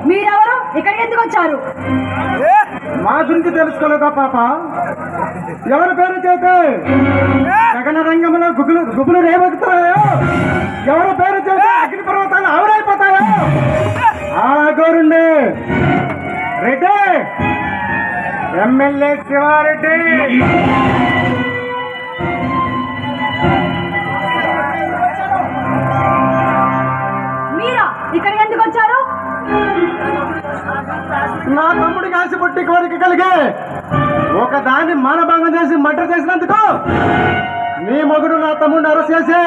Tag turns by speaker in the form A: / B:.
A: మీరెవరు? ఇక్కడికి ఎందుకు వచ్చారు?
B: మా గురించి తెలుసుకోలేదా పాప? ఎవరి పేరు చేతే గగన రంగంలో గుబులు రేవెక్కుతాయో, ఎవరి పేరు చేతే అగ్ని పర్వతాలు ఆవిరైపోతాయో ఆ గోరుండే రెడ్డి, ఎమ్మెల్యే శివారెడ్డి.
A: మీరా ఇక్కడికి ఎందుకు వచ్చారు?
B: నా తమ్ముడికి ఆశ పుట్టి కోరిక కలిగే ఒక దాన్ని మానభంగం చేసి మర్డర్ చేసినందుకు మీ మగుడు నా తమ్ముడిని అరెస్ట్ చేసి